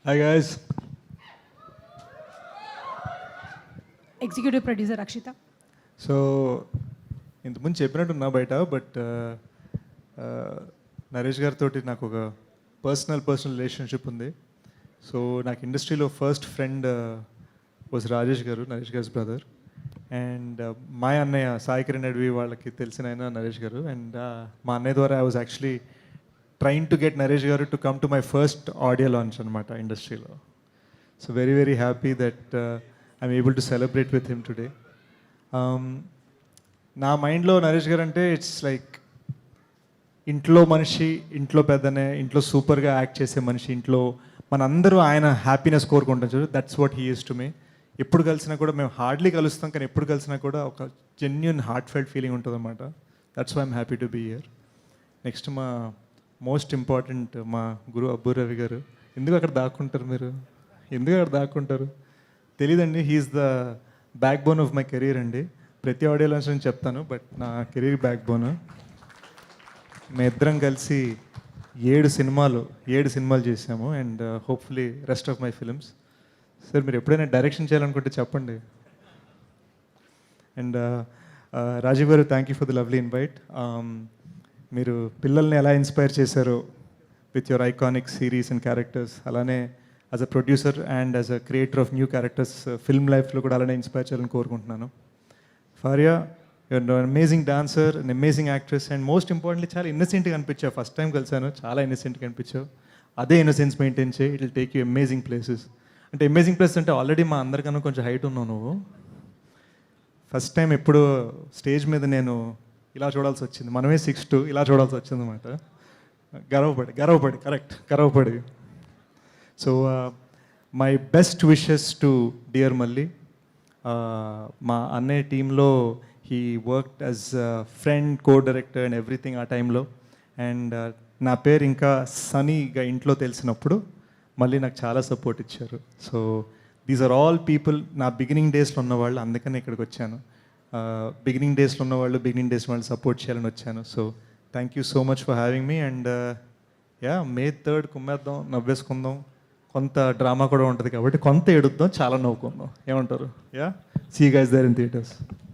Hi guys. Executive producer Akshita. So ఇంతకుముందు చెప్పినట్టున్నా బయట బట్ నరేష్ గారితో నాకు ఒక పర్సనల్ రిలేషన్షిప్ ఉంది. సో నాకు ఇండస్ట్రీలో ఫస్ట్ ఫ్రెండ్ వాజ్ రాజేష్ గారు, నరేష్ గారి బ్రదర్. అండ్ మా అన్నయ్య సాయి కిరణ్ అడవి వాళ్ళకి తెలిసిన ఆయన నరేష్ గారు. అండ్ మా అన్నయ్య ద్వారా I was actually trying to get Naresh garu to come to my first audio launch అనమాట ఇండస్ట్రీలో. So very happy that I'm able to celebrate with him today. నా మైండ్లో నరేష్ గారు అంటే ఇట్స్ లైక్ ఇంట్లో మనిషి, ఇంట్లో పెద్దనే, ఇంట్లో సూపర్గా యాక్ట్ చేసే మనిషి, ఇంట్లో మనందరూ ఆయన హ్యాపీనెస్ కోరుకుంటాం చూడు. That's what he is to me. ఎప్పుడు కలిసినా కూడా మేము హార్డ్లీ కలుస్తాం, కానీ ఎప్పుడు కలిసినా కూడా ఒక జెన్యున్ హార్ట్ ఫెల్ట్ ఫీలింగ్ ఉంటుంది అన్నమాట. That's why I'm happy to be here. Next మా మోస్ట్ ఇంపార్టెంట్ మా గురు అబ్బు రవి గారు. ఎందుకు అక్కడ దాక్కుంటారు మీరు? ఎందుకు అక్కడ దాక్కుంటారు తెలీదండి. He's the backbone of my career అండి. ప్రతి ఆడియోలో నేను చెప్తాను, బట్ నా కెరీర్ బ్యాక్ బోన్. మేము ఇద్దరం కలిసి 7 సినిమాలు చేసాము. And hopefully rest of my films. Sir మీరు ఎప్పుడైనా డైరెక్షన్ చేయాలనుకుంటే చెప్పండి. And Rajiv garu, thank you for the lovely invite. మీరు పిల్లల్ని ఎలా ఇన్స్పైర్ చేశారో with your iconic series and characters, అలానే as a producer and as a creator of new characters film లైఫ్లో కూడా అలానే ఇన్స్పైర్ చేయాలని కోరుకుంటున్నాను. Faria, you are an amazing dancer, an amazing actress, and most importantly చాలా ఇన్నసెంట్గా అనిపించావు. ఫస్ట్ టైం కలిసాను, చాలా ఇన్నసెంట్గా అనిపించావు. అదే ఇన్నసెన్స్ మెయింటైన్ చేయి, it will take you amazing places. అంటే అమేజింగ్ ప్లేస్ అంటే ఆల్రెడీ మా అందరికన్నా కొంచెం హైట్ ఉన్నావు నువ్వు. ఫస్ట్ టైం ఎప్పుడు స్టేజ్ మీద నేను ఇలా చూడాల్సి వచ్చింది, మనమే 6'2" ఇలా చూడాల్సి వచ్చింది అనమాట. గర్వపడి. So my best wishes to dear Malli. మా అన్నయ్య టీంలో he worked as friend, co-director and everything ఆ టైంలో. అండ్ నా పేరు ఇంకా సనీగా ఇంట్లో తెలిసినప్పుడు మళ్ళీ నాకు చాలా సపోర్ట్ ఇచ్చారు. So these are all people నా బిగినింగ్ డేస్లో ఉన్నవాళ్ళు, అందుకని ఇక్కడికి వచ్చాను. బిగినింగ్ డేస్లో ఉన్నవాళ్ళు, బిగినింగ్ డేస్ వాళ్ళు సపోర్ట్ చేయాలని వచ్చాను. So thank you so much for having me. And May 3rd కుమ్మేద్దాం, నవ్వేసుకుందాం. కొంత డ్రామా కూడా ఉంటుంది కాబట్టి కొంత ఏడుద్దాం, చాలా నవ్వుకుందాం. ఏమంటారు? See you guys there in theatres.